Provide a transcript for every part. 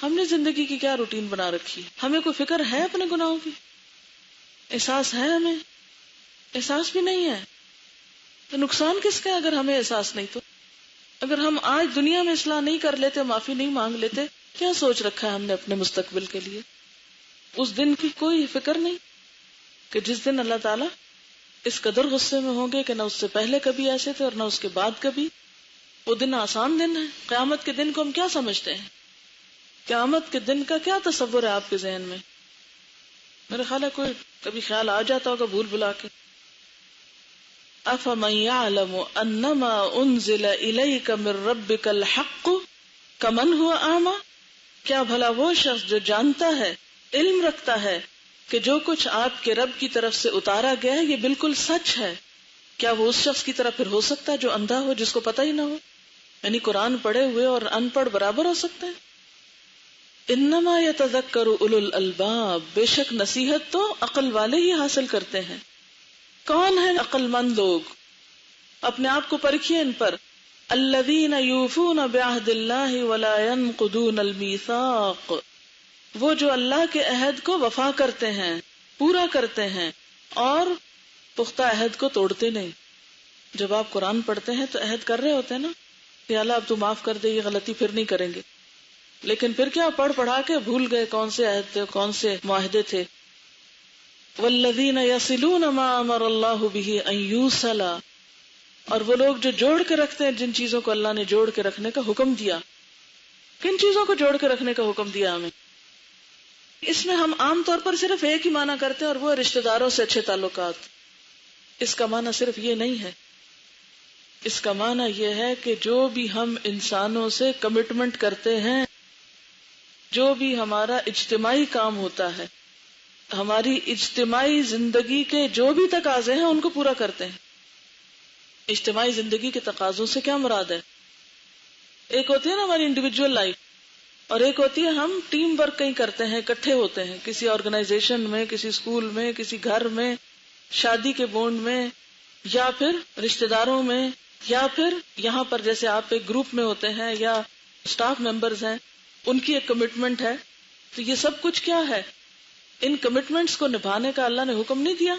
ہم نے زندگی کی کیا روٹین بنا رکھی؟ ہمیں کوئی فکر ہے اپنے گناہوں کی؟ احساس ہے؟ ہمیں احساس بھی نہیں ہے تو نقصان کس کا ہے اگر ہمیں احساس نہیں تو؟ اگر ہم آج دنیا میں اصلاح نہیں کر لیتے، معافی نہیں مانگ لیتے، کیا سوچ رکھا ہے ہم نے اپنے مستقبل کے لیے؟ اس دن کی کوئی فکر نہیں کہ جس دن اللہ تعالیٰ اس قدر غصے میں ہوں گے کہ نہ اس سے پہلے کبھی ایسے تھے اور نہ اس کے بعد کبھی. وہ دن آسان دن ہے. قیامت کے دن کو ہم کیا سمجھتے ہیں؟ قیامت کے دن کا کیا تصور ہے آپ کے ذہن میں؟ میرا خیال ہے کوئی کبھی خیال آ جاتا ہوگا بھول بھلا کے. أَفَمَن يَعْلَمُ أَنَّمَا أُنزِلَ إِلَيْكَ مِن رَّبِّكَ الْحَقُّ كَمَنْ هُوَ أَعْمَى، کیا بھلا وہ شخص جو جانتا ہے، علم رکھتا ہے کہ جو کچھ آپ کے رب کی طرف سے اتارا گیا ہے یہ بالکل سچ ہے، کیا وہ اس شخص کی طرح پھر ہو سکتا ہے جو اندھا ہو، جس کو پتہ ہی نہ ہو؟ یعنی قرآن پڑھے ہوئے اور ان پڑھ برابر ہو سکتے ہیں؟ انما یتذکر اولو الالباب، بے شک نصیحت تو عقل والے ہی حاصل کرتے ہیں. کون ہیں عقل مند لوگ؟ اپنے آپ کو پرکھیے ان پر. الذین یوفون بعہد اللہ ولا ینقضون المیثاق، وہ جو اللہ کے عہد کو وفا کرتے ہیں، پورا کرتے ہیں اور پختہ عہد کو توڑتے نہیں. جب آپ قرآن پڑھتے ہیں تو عہد کر رہے ہوتے ہیں نا کہ اللہ اب تو معاف کر دے، یہ غلطی پھر نہیں کریں گے. لیکن پھر کیا پڑھ پڑھا کے بھول گئے کون سے عہد تھے، کون سے معاہدے تھے. والذین یصلون ما امر اللہ بہ ان یوصل، اور وہ لوگ جو جوڑ کے رکھتے ہیں جن چیزوں کو اللہ نے جوڑ کے رکھنے کا حکم دیا. کن چیزوں کو جوڑ کے رکھنے کا حکم دیا ہمیں؟ اس میں ہم عام طور پر صرف ایک ہی معنی کرتے ہیں اور وہ رشتہ داروں سے اچھے تعلقات. اس کا معنی صرف یہ نہیں ہے. اس کا معنی یہ ہے کہ جو بھی ہم انسانوں سے کمٹمنٹ کرتے ہیں، جو بھی ہمارا اجتماعی کام ہوتا ہے، ہماری اجتماعی زندگی کے جو بھی تقاضے ہیں ان کو پورا کرتے ہیں. اجتماعی زندگی کے تقاضوں سے کیا مراد ہے؟ ایک ہوتی ہے نا ہماری انڈیویجول لائف، اور ایک ہوتی ہے ہم ٹیم ورک کہیں کرتے ہیں، اکٹھے ہوتے ہیں کسی آرگنائزیشن میں، کسی اسکول میں، کسی گھر میں، شادی کے بونڈ میں، یا پھر رشتہ داروں میں، یا پھر یہاں پر جیسے آپ ایک گروپ میں ہوتے ہیں یا اسٹاف ممبرز ہیں، ان کی ایک کمٹمنٹ ہے. تو یہ سب کچھ کیا ہے؟ ان کمٹمنٹس کو نبھانے کا اللہ نے حکم نہیں دیا؟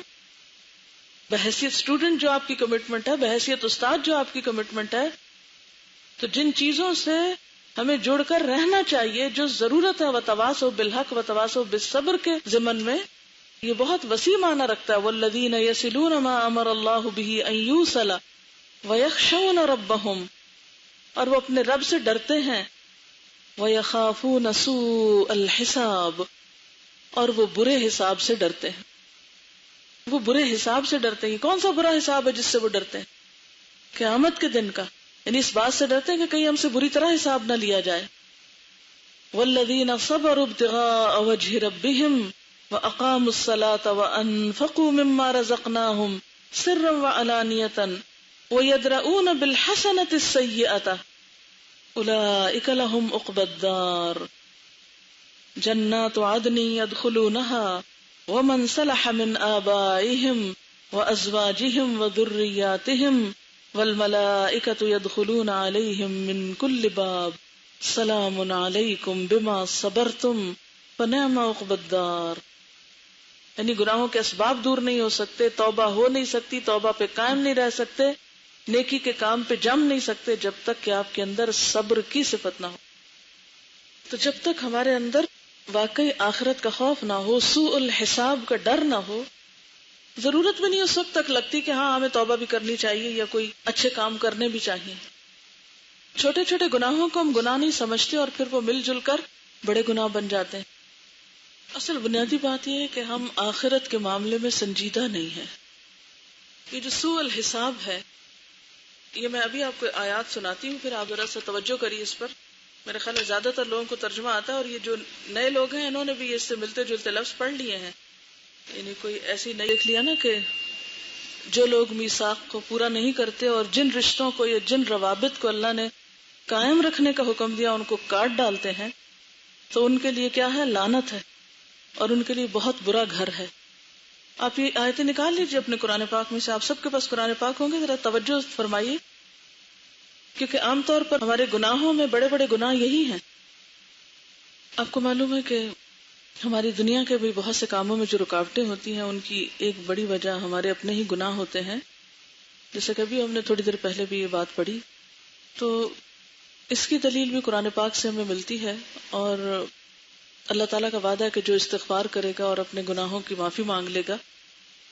بحیثیت اسٹوڈنٹ جو آپ کی کمٹمنٹ ہے، بحیثیت استاد جو آپ کی کمٹمنٹ ہے. تو جن چیزوں سے ہمیں جڑ کر رہنا چاہیے، جو ضرورت ہے وتواصوا بالحق وتواصوا بالصبر کے ضمن میں، یہ بہت وسیع معنی رکھتا ہے. والذین یصلون ما امر اللہ بہ ان یوصل ویخشون ربہم، اور وہ اپنے رب سے ڈرتے ہیں. ویخافون سوء الحساب، اور وہ برے حساب سے ڈرتے ہیں. وہ برے حساب سے ڈرتے ہیں. کون سا برا حساب ہے جس سے وہ ڈرتے ہیں؟ قیامت کے دن کا. یعنی اس بات سے ڈرتے ہیں کہ کہیں ہم سے بری طرح حساب نہ لیا جائے. والذین صبروا ابتغاء وجہ ربہم واقاموا الصلاة وانفقوا مما رزقناہم سرا وعلانیۃ ویدرؤون بالحسنۃ السیئۃ اولئک لہم عقبی الدار جنات عدن يدخلونها ومن صلح من آبائهم وأزواجهم وذرياتهم والملائكة يدخلون عليهم من كل باب سلام عليكم بما صبرتم فنعم عقبی الدار. یعنی گناہوں کے اسباب دور نہیں ہو سکتے، توبہ ہو نہیں سکتی، توبہ پہ قائم نہیں رہ سکتے، نیکی کے کام پہ جم نہیں سکتے جب تک کہ آپ کے اندر صبر کی صفت نہ ہو. تو جب تک ہمارے اندر واقعی آخرت کا خوف نہ ہو، سوء الحساب کا ڈر نہ ہو، ضرورت بھی نہیں اس وقت تک لگتی کہ ہاں ہمیں توبہ بھی کرنی چاہیے یا کوئی اچھے کام کرنے بھی چاہیے. چھوٹے چھوٹے گناہوں کو ہم گناہ نہیں سمجھتے اور پھر وہ مل جل کر بڑے گناہ بن جاتے ہیں. اصل بنیادی بات یہ ہے کہ ہم آخرت کے معاملے میں سنجیدہ نہیں ہیں. یہ جو سوء الحساب ہے، یہ میں ابھی آپ کو آیات سناتی ہوں، پھر آپ ذرا سا توجہ کریے اس پر. میرے خیال ہے زیادہ تر لوگوں کو ترجمہ آتا ہے، اور یہ جو نئے لوگ ہیں انہوں نے بھی اس سے ملتے جلتے لفظ پڑھ لیے ہیں. یعنی کوئی ایسی نہیں دیکھ لیا نا کہ جو لوگ میثاق کو پورا نہیں کرتے اور جن رشتوں کو یا جن روابط کو اللہ نے قائم رکھنے کا حکم دیا ان کو کاٹ ڈالتے ہیں، تو ان کے لیے کیا ہے؟ لعنت ہے، اور ان کے لیے بہت برا گھر ہے. آپ یہ آیتیں نکال لیجیے اپنے قرآن پاک میں سے. آپ سب کے پاس قرآن پاک ہوں گے، ذرا توجہ فرمائیے، کیونکہ عام طور پر ہمارے گناہوں میں بڑے بڑے گناہ یہی ہیں. آپ کو معلوم ہے کہ ہماری دنیا کے بھی بہت سے کاموں میں جو رکاوٹیں ہوتی ہیں ان کی ایک بڑی وجہ ہمارے اپنے ہی گناہ ہوتے ہیں. جیسے کہ ابھی ہم نے تھوڑی دیر پہلے بھی یہ بات پڑھی. تو اس کی دلیل بھی قرآن پاک سے ہمیں ملتی ہے، اور اللہ تعالیٰ کا وعدہ ہے کہ جو استغفار کرے گا اور اپنے گناہوں کی معافی مانگ لے گا.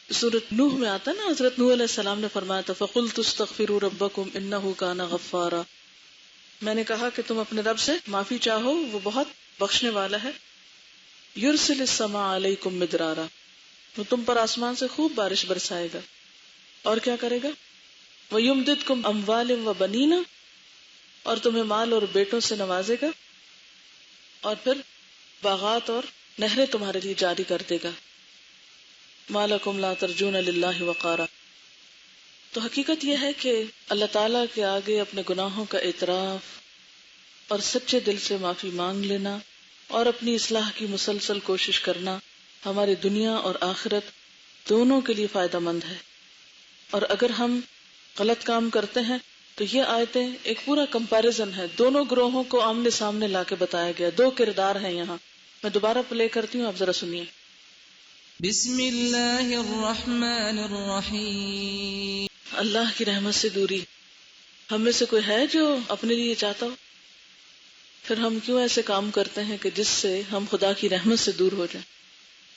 سورۃ نوح میں آتا ہے نا، حضرت نوح علیہ السلام نے فرمایا تھا فَقُلْتُ اسْتَغْفِرُوا رَبَّكُمْ إِنَّهُ كَانَ غَفَّارًا. میں نے کہا کہ تم اپنے رب سے معافی چاہو، وہ بہت بخشنے والا ہے. يُرْسِلِ السَّمَاءَ عَلَيْكُمْ مِدْرَارًا، وہ تم پر آسمان سے خوب بارش برسائے گا. اور کیا کرے گا؟ وَيُمْدِدْكُمْ أَمْوَالٍ وَبَنِينَ، اور تمہیں مال اور بیٹوں سے نوازے گا، اور پھر باغات اور نہریں تمہارے لیے جاری کر دے گا. مَا لَكُمْ لَا تَرْجُونَ لِلَّهِ وَقَارًا. تو حقیقت یہ ہے کہ اللہ تعالیٰ کے آگے اپنے گناہوں کا اعتراف اور سچے دل سے معافی مانگ لینا اور اپنی اصلاح کی مسلسل کوشش کرنا ہماری دنیا اور آخرت دونوں کے لیے فائدہ مند ہے. اور اگر ہم غلط کام کرتے ہیں تو یہ آیتیں ایک پورا کمپیریزن ہے، دونوں گروہوں کو آمنے سامنے لا کے بتایا گیا. دو کردار ہیں یہاں. میں دوبارہ پلے کرتی ہوں، آپ ذرا سنیے. بسم اللہ الرحمن الرحیم. اللہ کی رحمت سے دوری. ہم میں سے کوئی ہے جو اپنے لیے چاہتا ہو؟ پھر ہم کیوں ایسے کام کرتے ہیں کہ جس سے ہم خدا کی رحمت سے دور ہو جائیں؟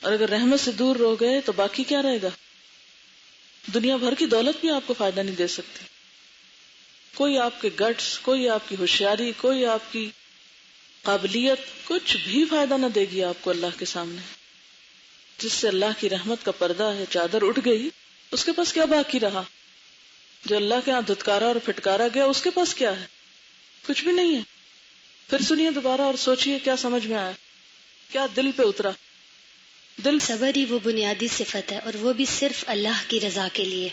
اور اگر رحمت سے دور ہو گئے تو باقی کیا رہے گا؟ دنیا بھر کی دولت بھی آپ کو فائدہ نہیں دے سکتی. کوئی آپ کے گٹس، کوئی آپ کی ہوشیاری، کوئی آپ کی قابلیت کچھ بھی فائدہ نہ دے گی آپ کو اللہ کے سامنے. جس سے اللہ کی رحمت کا پردہ ہے، چادر اٹھ گئی، اس کے پاس کیا باقی رہا؟ جو اللہ کے ہاں دھتکارا اور پھٹکارا گیا اس کے پاس کیا ہے؟ کچھ بھی نہیں ہے. پھر سنیے دوبارہ اور سوچئے کیا سمجھ میں آیا، کیا دل پہ اترا. دل صبر ہی وہ بنیادی صفت ہے، اور وہ بھی صرف اللہ کی رضا کے لیے،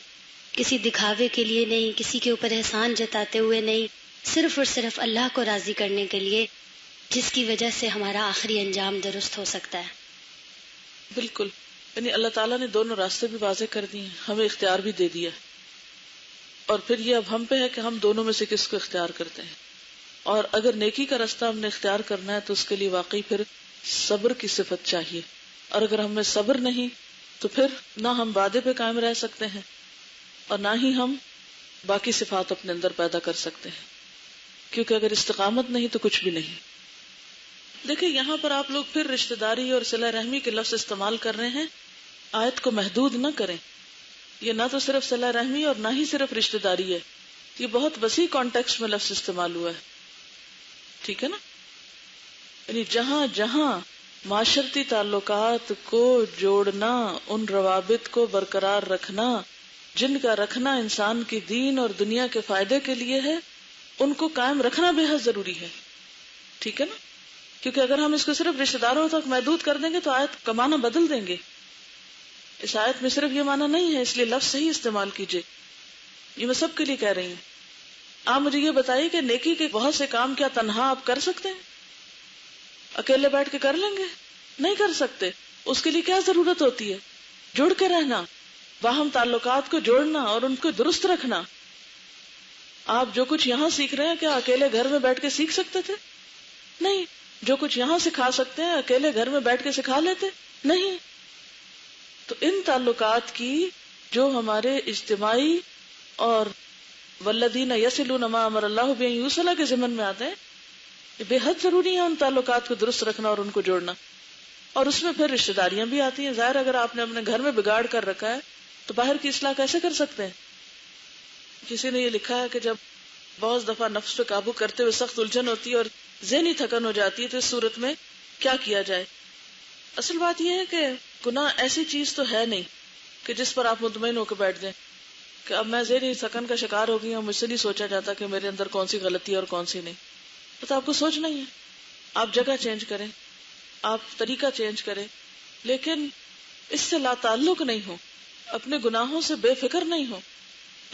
کسی دکھاوے کے لیے نہیں، کسی کے اوپر احسان جتاتے ہوئے نہیں، صرف اور صرف اللہ کو راضی کرنے کے لیے، جس کی وجہ سے ہمارا آخری انجام درست ہو سکتا ہے. بالکل. یعنی اللہ تعالیٰ نے دونوں راستے بھی واضح کر دیے، ہمیں اختیار بھی دے دیا، اور پھر یہ اب ہم پہ ہے کہ ہم دونوں میں سے کس کو اختیار کرتے ہیں. اور اگر نیکی کا راستہ ہم نے اختیار کرنا ہے تو اس کے لیے واقعی پھر صبر کی صفت چاہیے. اور اگر ہم میں صبر نہیں تو پھر نہ ہم وعدے پہ قائم رہ سکتے ہیں اور نہ ہی ہم باقی صفات اپنے اندر پیدا کر سکتے ہیں، کیونکہ اگر استقامت نہیں تو کچھ بھی نہیں. دیکھیں یہاں پر آپ لوگ پھر رشتہ داری اور صلہ رحمی کے لفظ استعمال کر رہے ہیں. آیت کو محدود نہ کریں. یہ نہ تو صرف صلہ رحمی اور نہ ہی صرف رشتہ داری ہے، یہ بہت وسیع کانٹیکسٹ میں لفظ استعمال ہوا ہے. ٹھیک ہے نا؟ یعنی جہاں جہاں معاشرتی تعلقات کو جوڑنا، ان روابط کو برقرار رکھنا جن کا رکھنا انسان کی دین اور دنیا کے فائدے کے لیے ہے، ان کو قائم رکھنا بے حد ضروری ہے. ٹھیک ہے نا؟ کیونکہ اگر ہم اس کو صرف رشتہ داروں تک محدود کر دیں گے تو آیت کا معنی بدل دیں گے. اس آیت میں صرف یہ معنی نہیں ہے، اس لیے لفظ صحیح استعمال کیجئے. یہ میں سب کے لیے کہہ رہی ہوں. آپ مجھے یہ بتائیے کہ نیکی کے بہت سے کام کیا تنہا آپ کر سکتے ہیں؟ اکیلے بیٹھ کے کر لیں گے؟ نہیں کر سکتے. اس کے لیے کیا ضرورت ہوتی ہے؟ جڑ کے رہنا، باہم تعلقات کو جوڑنا اور ان کو درست رکھنا. آپ جو کچھ یہاں سیکھ رہے ہیں کیا اکیلے گھر میں بیٹھ کے سیکھ سکتے تھے؟ نہیں. جو کچھ یہاں سکھا سکتے ہیں اکیلے گھر میں بیٹھ کے سکھا لیتے؟ نہیں. تو ان تعلقات کی جو ہمارے اجتماعی اور والذین یصلون ما امر اللہ بہ ان یوصل کے ضمن میں آتے ہیں، یہ بے حد ضروری ہے ان تعلقات کو درست رکھنا اور ان کو جوڑنا. اور اس میں پھر رشتہ داریاں بھی آتی ہیں. ظاہر اگر آپ نے اپنے گھر میں بگاڑ کر رکھا ہے تو باہر کی اصلاح کیسے کر سکتے ہیں؟ کسی نے یہ لکھا ہے کہ جب بہت دفعہ نفس پہ قابو کرتے ہوئے سخت الجھن ہوتی ہے اور ذہنی تھکن ہو جاتی ہے تو اس صورت میں کیا کیا جائے؟ اصل بات یہ ہے کہ گناہ ایسی چیز تو ہے نہیں کہ جس پر آپ مطمئن ہو کے بیٹھ جائیں کہ اب میں ذہنی تھکن کا شکار ہو گئی ہوں، مجھ سے نہیں سوچا جاتا کہ میرے اندر کون سی غلطی ہے اور کون سی نہیں. تو آپ کو سوچنا ہی ہے. آپ جگہ چینج کریں، آپ طریقہ چینج کریں، لیکن اس سے لا تعلق نہیں ہو، اپنے گناہوں سے بے فکر نہیں ہو.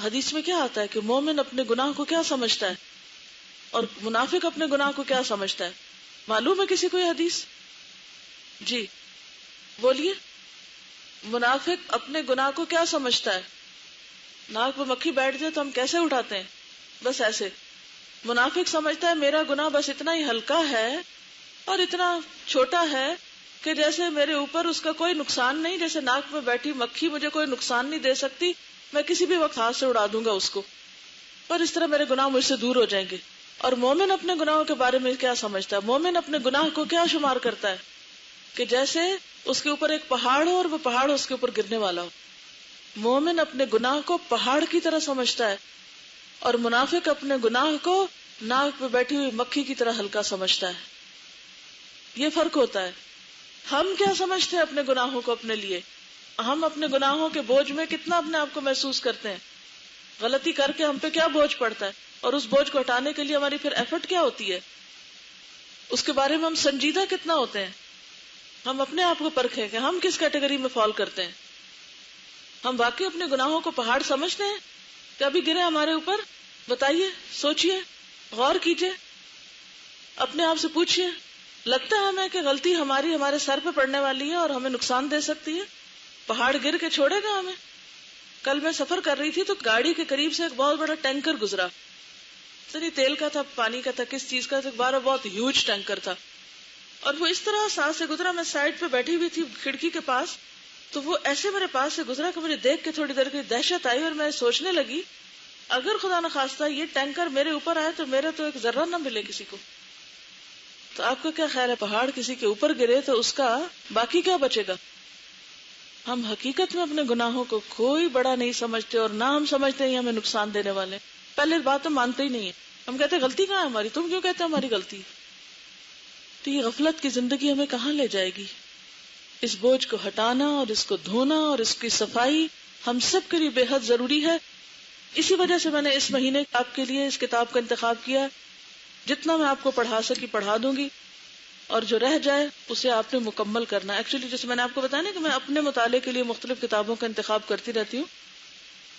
حدیث میں کیا آتا ہے کہ مومن اپنے گناہ کو کیا سمجھتا ہے اور منافق اپنے گناہ کو کیا سمجھتا ہے؟ معلوم ہے کسی کو یہ حدیث؟ جی بولیے. منافق اپنے گناہ کو کیا سمجھتا ہے؟ ناک پہ مکھی بیٹھ جائے تو ہم کیسے اٹھاتے ہیں؟ بس ایسے. منافق سمجھتا ہے میرا گناہ بس اتنا ہی ہلکا ہے اور اتنا چھوٹا ہے کہ جیسے میرے اوپر اس کا کوئی نقصان نہیں، جیسے ناک میں بیٹھی مکھی مجھے کوئی نقصان نہیں دے سکتی، میں کسی بھی وقت ہاتھ سے اڑا دوں گا اس کو، اور اس طرح میرے گناہ مجھ سے دور ہو جائیں گے. اور مومن اپنے گناہوں کے بارے میں کیا سمجھتا ہے؟ مومن اپنے گناہ کو کیا شمار کرتا ہے کہ جیسے اس کے اوپر ایک پہاڑ ہو اور وہ پہاڑ اس کے اوپر گرنے والا ہو. مومن اپنے گناہ کو پہاڑ کی طرح سمجھتا ہے، اور منافق اپنے گناہ کو ناک پہ بیٹھی ہوئی مکھی کی طرح ہلکا سمجھتا ہے. یہ فرق ہوتا ہے. ہم کیا سمجھتے ہیں اپنے گناہوں کو اپنے لیے؟ ہم اپنے گناہوں کے بوجھ میں کتنا اپنے آپ کو محسوس کرتے ہیں؟ غلطی کر کے ہم پہ کیا بوجھ پڑتا ہے، اور اس بوجھ کو ہٹانے کے لیے ہماری پھر ایفرٹ کیا ہوتی ہے، اس کے بارے میں ہم سنجیدہ کتنا ہوتے ہیں. ہم اپنے آپ کو پرکھیں کہ ہم کس کیٹیگری میں فال کرتے ہیں. ہم واقعی اپنے گناہوں کو پہاڑ سمجھتے ہیں کہ ابھی گرے ہمارے اوپر؟ بتائیے، سوچئے، غور کیجئے، اپنے آپ سے پوچھئے. لگتا ہے ہمیں کہ غلطی ہمارے سر پہ پڑنے والی ہے اور ہمیں نقصان دے سکتی ہے؟ پہاڑ گر کے چھوڑے گا ہمیں؟ کل میں سفر کر رہی تھی تو گاڑی کے قریب سے ایک بہت بڑا ٹینکر گزرا. تیل کا تھا، پانی کا تھا، کس چیز کا تھا، بہت ہیوج ٹینکر تھا. اور وہ اس طرح ساتھ سے گزرا، میں سائڈ پہ بیٹھی ہوئی تھی کھڑکی کے پاس، تو وہ ایسے میرے پاس سے گزرا کہ مجھے دیکھ کے تھوڑی دیر کی دہشت آئی، اور میں سوچنے لگی اگر خدا نخواستہ یہ ٹینکر میرے اوپر آئے تو میرا تو ایک ذرہ نہ ملے کسی کو. تو آپ کا کیا خیال ہے، پہاڑ کسی کے اوپر گرے تو اس کا باقی کیا بچے گا؟ ہم حقیقت میں اپنے گناہوں کو کوئی بڑا نہیں سمجھتے، اور نہ ہم سمجھتے ہیں ہمیں نقصان دینے والے. پہلے بات تو مانتے ہی نہیں ہے، ہم کہتے ہیں غلطی کہاں ہے ہماری، تم کیوں کہتے ہیں ہماری غلطی؟ تو یہ غفلت کی زندگی ہمیں کہاں لے جائے گی؟ اس بوجھ کو ہٹانا اور اس کو دھونا اور اس کی صفائی ہم سب کے لیے بے حد ضروری ہے. اسی وجہ سے میں نے اس مہینے آپ کے لیے اس کتاب کا انتخاب کیا. جتنا میں آپ کو پڑھا سکی پڑھا دوں گی، اور جو رہ جائے اسے آپ نے مکمل کرنا. ایکچولی جیسے میں نے آپ کو بتایا نا کہ میں اپنے مطالعے کے لیے مختلف کتابوں کا انتخاب کرتی رہتی ہوں،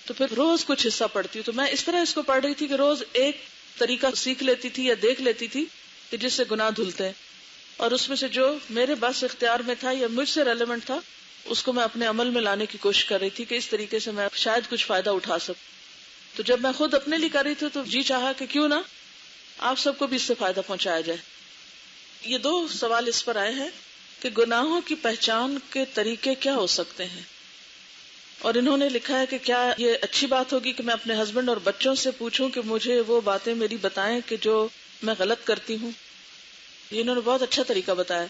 تو پھر روز کچھ حصہ پڑھتی ہوں. تو میں اس طرح اس کو پڑھ رہی تھی کہ روز ایک طریقہ سیکھ لیتی تھی یا دیکھ لیتی تھی کہ جس سے گناہ دھلتے ہیں، اور اس میں سے جو میرے بس اختیار میں تھا یا مجھ سے ریلیونٹ تھا اس کو میں اپنے عمل میں لانے کی کوشش کر رہی تھی کہ اس طریقے سے میں شاید کچھ فائدہ اٹھا سکوں. تو جب میں خود اپنے لیے کر رہی تھی تو جی چاہا کہ کیوں نہ آپ سب کو بھی اس سے فائدہ پہنچایا جائے. یہ 2 سوال اس پر آئے ہیں کہ گناہوں کی پہچان کے طریقے کیا ہو سکتے ہیں، اور انہوں نے لکھا ہے کہ کیا یہ اچھی بات ہوگی کہ میں اپنے ہسبینڈ اور بچوں سے پوچھوں کہ مجھے وہ باتیں میری بتائیں کہ جو میں غلط کرتی ہوں. یہ انہوں نے بہت اچھا طریقہ بتایا.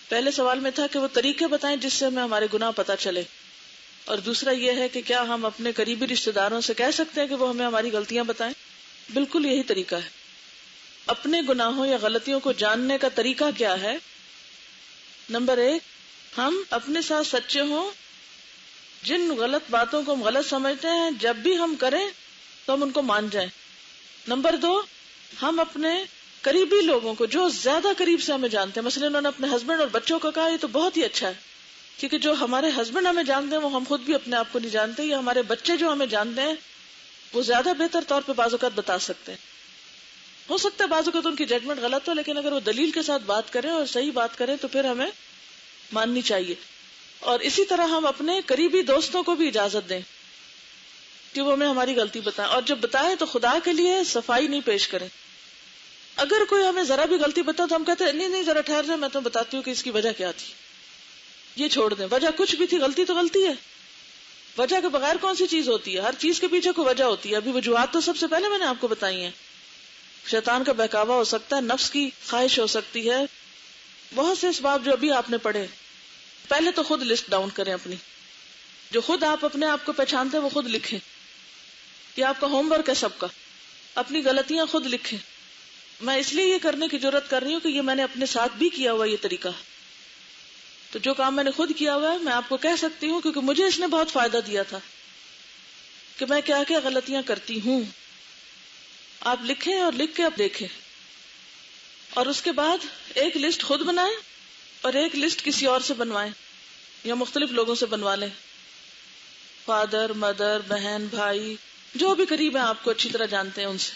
پہلے سوال میں تھا کہ وہ طریقے بتائیں جس سے ہمیں ہمارے گناہ پتہ چلے، اور دوسرا یہ ہے کہ کیا ہم اپنے قریبی رشتہ داروں سے کہہ سکتے ہیں کہ وہ ہمیں ہماری غلطیاں بتائیں. بالکل یہی طریقہ ہے. اپنے گناہوں یا غلطیوں کو جاننے کا طریقہ کیا ہے؟ نمبر 1، ہم اپنے ساتھ سچے ہوں. جن غلط باتوں کو ہم غلط سمجھتے ہیں جب بھی ہم کریں تو ہم ان کو مان جائیں. نمبر 2، ہم اپنے قریبی لوگوں کو جو زیادہ قریب سے ہمیں جانتے ہیں، مثلا انہوں نے اپنے ہسبینڈ اور بچوں کو کہا، یہ تو بہت ہی اچھا ہے، کیونکہ جو ہمارے ہسبینڈ ہمیں جانتے ہیں وہ ہم خود بھی اپنے آپ کو نہیں جانتے، یا ہمارے بچے جو ہمیں جانتے ہیں وہ زیادہ بہتر طور پہ بعض اوقات بتا سکتے ہیں. ہو سکتا ہے بعض اوقات ان کی ججمنٹ غلط ہو، لیکن اگر وہ دلیل کے ساتھ بات کریں اور صحیح بات کریں تو پھر ہمیں ماننی چاہیے. اور اسی طرح ہم اپنے قریبی دوستوں کو بھی اجازت دیں کہ وہ ہمیں ہماری غلطی بتائیں، اور جب بتائیں تو خدا کے لیے صفائی نہیں پیش کریں. اگر کوئی ہمیں ذرا بھی غلطی بتا تو ہم کہتے ہیں نہیں ذرا ٹھہر جائے، میں تو بتاتی ہوں کہ اس کی وجہ کیا تھی. یہ چھوڑ دیں، وجہ کچھ بھی تھی، غلطی تو غلطی ہے. وجہ کے بغیر کون سی چیز ہوتی ہے؟ ہر چیز کے پیچھے کوئی وجہ ہوتی ہے. ابھی وجوہات تو سب سے پہلے میں نے آپ کو بتائی ہیں. شیطان کا بہکاوا ہو سکتا ہے، نفس کی خواہش ہو سکتی ہے، بہت سے اسباب جو ابھی آپ نے پڑھے. پہلے تو خود لسٹ ڈاؤن کریں اپنی، جو خود آپ اپنے آپ کو پہچانتے ہیں وہ خود لکھیں. یہ آپ کا ہوم ورک ہے سب کا. اپنی غلطیاں خود لکھیں. میں اس لیے یہ کرنے کی جرات کر رہی ہوں کہ یہ میں نے اپنے ساتھ بھی کیا ہوا یہ طریقہ. تو جو کام میں نے خود کیا ہوا ہے میں آپ کو کہہ سکتی ہوں، کیونکہ مجھے اس نے بہت فائدہ دیا تھا کہ میں کیا کیا غلطیاں کرتی ہوں. آپ لکھیں اور لکھ کے اب دیکھیں، اور اس کے بعد ایک لسٹ خود بنائیں اور ایک لسٹ کسی اور سے بنوائیں یا مختلف لوگوں سے بنوا لیں، فادر، مدر، بہن، بھائی، جو بھی قریب ہیں آپ کو اچھی طرح جانتے ہیں ان سے.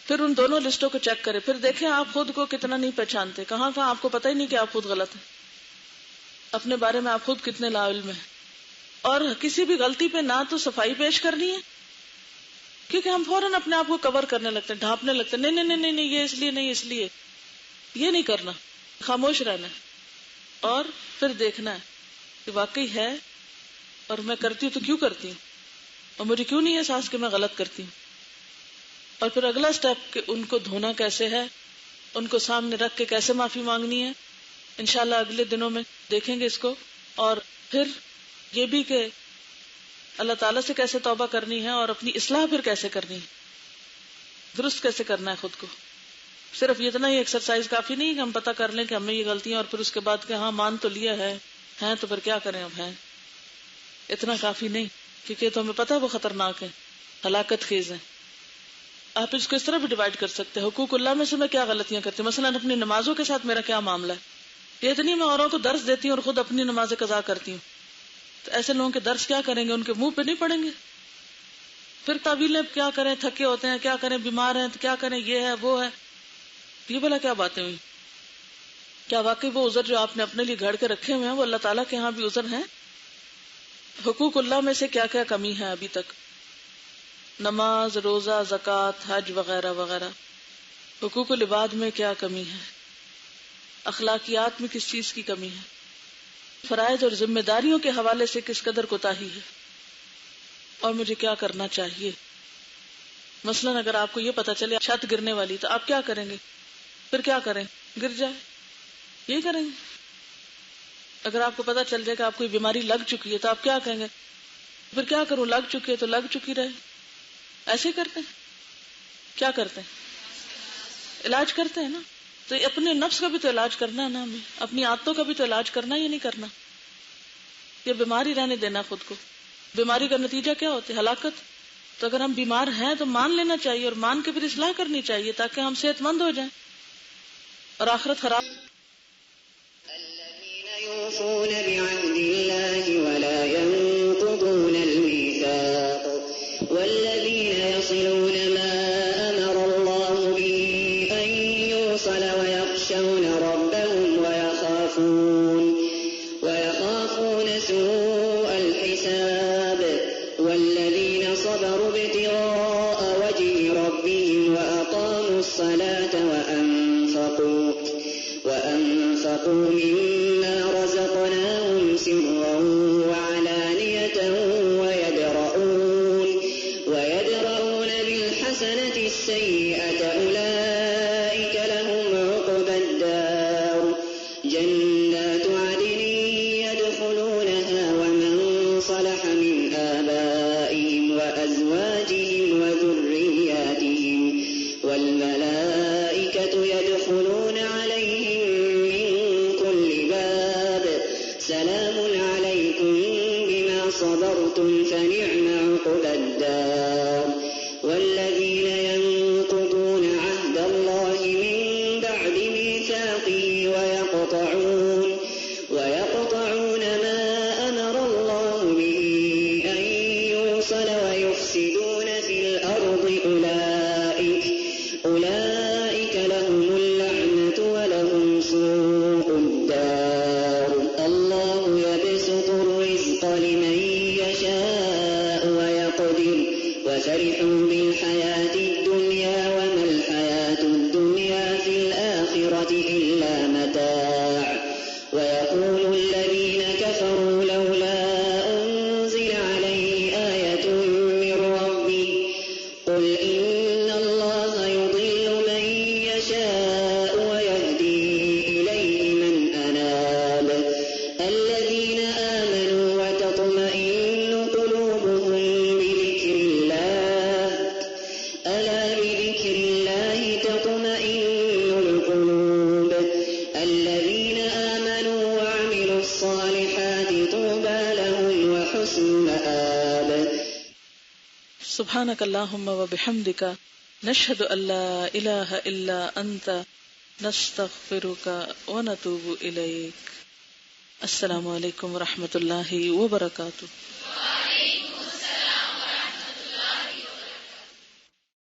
پھر ان دونوں لسٹوں کو چیک کریں، پھر دیکھیں آپ خود کو کتنا نہیں پہچانتے، کہاں کہاں آپ کو پتہ ہی نہیں کہ آپ خود غلط ہیں، اپنے بارے میں آپ خود کتنے لا علم ہیں. اور کسی بھی غلطی پہ نہ تو صفائی پیش کرنی ہے، کیونکہ ہم فوراً اپنے آپ کو کور کرنے لگتے ہیں، ڈھانپنے لگتے ہیں، نہیں نہیں نہیں نہیں یہ اس لیے نہیں اس لیے. یہ نہیں کرنا، خاموش رہنا ہے اور پھر دیکھنا ہے کہ واقعی ہے اور میں کرتی ہوں تو کیوں کرتی ہوں، اور مجھے کیوں نہیں احساس کہ میں غلط کرتی ہوں. اور پھر اگلا سٹیپ کہ ان کو دھونا کیسے ہے، ان کو سامنے رکھ کے کیسے معافی مانگنی ہے. انشاءاللہ اگلے دنوں میں دیکھیں گے اس کو. اور پھر یہ بھی کہ اللہ تعالیٰ سے کیسے توبہ کرنی ہے اور اپنی اصلاح پھر کیسے کرنی ہے، درست کیسے کرنا ہے خود کو. صرف اتنا ہی ایکسرسائز کافی نہیں کہ ہم پتہ کر لیں کہ ہمیں یہ غلطیاں اور پھر اس کے بعد کہ ہاں مان تو لیا ہے ہیں تو پھر کیا کریں، اب ہیں اتنا کافی نہیں، کیونکہ تو ہمیں پتہ ہے وہ خطرناک ہے، ہلاکت خیز ہے. آپ اس کو اس طرح بھی ڈیوائڈ کر سکتے ہیں، حقوق اللہ میں سے میں کیا غلطیاں کرتی ہوں، مثلا اپنی نمازوں کے ساتھ میرا کیا معاملہ ہے. یہ اتنی میں اوروں کو درس دیتی ہوں اور خود اپنی نمازیں قضا کرتی ہوں، تو ایسے لوگوں کے درس کیا کریں گے، ان کے منہ پہ نہیں پڑیں گے. پھر تعویلیں کیا کریں، تھکے ہوتے ہیں کیا کریں، بیمار ہیں تو کیا کریں، یہ ہے وہ ہے. یہ بھلا کیا باتیں ہوئی؟ کیا واقعی وہ عذر جو آپ نے اپنے لیے گھڑ کے رکھے ہوئے ہیں وہ اللہ تعالیٰ کے ہاں بھی عذر ہیں؟ حقوق اللہ میں سے کیا کیا کمی ہے ابھی تک؟ نماز، روزہ، زکوٰۃ، حج وغیرہ وغیرہ. حقوق العباد میں کیا کمی ہے؟ اخلاقیات میں کس چیز کی کمی ہے؟ فرائض اور ذمہ داریوں کے حوالے سے کس قدر کوتاہی ہے اور مجھے کیا کرنا چاہیے. مثلا اگر آپ کو یہ پتا چلے چھت گرنے والی تو آپ کیا کریں گے؟ پھر کیا کریں؟ گر جائے یہ کریں گے. اگر آپ کو پتا چل جائے کہ آپ کو بیماری لگ چکی ہے تو آپ کیا کہیں گے؟ پھر کیا کروں، لگ چکی ہے تو لگ چکی رہے. ایسے کرتے ہیں؟ کیا کرتے ہیں؟ علاج کرتے ہیں نا. تو اپنے نفس کا بھی تو علاج کرنا ہے نا، ہمیں اپنی عادتوں کا بھی تو علاج کرنا ہے یا نہیں کرنا؟ یہ بیماری رہنے دینا خود کو. بیماری کا نتیجہ کیا ہوتا ہے؟ ہلاکت. تو اگر ہم بیمار ہیں تو مان لینا چاہیے اور مان کے پھر اصلاح کرنی چاہیے تاکہ ہم صحت مند ہو جائیں اور آخرت خراب. الذين يوفون بعهد الله ولا ينقضون الميثاق والذين يصلون ما أمر الله به أن يوصل ويخشون ربهم ويخافون سوء الحساب والذين صبروا ابتغاء وجه ربهم وأقاموا الصلاة وأنفقوا مما رزقناهم سرا وعلانية ويدرؤون بالحسنة السيئة أولئك لهم عقبى الدار جنات عدن يدخلونها ومن صلح من آبائهم وأزواجهم وذرياتهم والملائكة يدخلون عليهم من كل باب سلام عليكم بما صبرتم فنعم عقبى الدار والذين ينقضون عهد الله من بعد ميثاقه ويقطعون ما أمر الله به أن يوصل ويفسدون في الأرض أولئك لهم اللعنة ولهم سوء الدار الله يبسط الرزق لمن يشاء ويقدر وفرحوا بالحياة الدنيا وما الحياة الدنيا في الآخرة إلا متاع ويقول الذين كفروا لولا أنزل عليه آية من ربه قل إن الله يضل من يشاء ويهدي إليه من أناب الذين آمنوا وتطمئن قلوبهم بذكر الله ألا بذكر الله تطمئن القلوب الذين آمنوا وعملوا الصالحات طوبى لهم وحسن مآب. سبحانك اللهم وبحمدك نشهد أن لا إله إلا أنت نستغفرك ونتوب إليك. السلام علیکم ورحمۃ اللہ وبرکاتہ.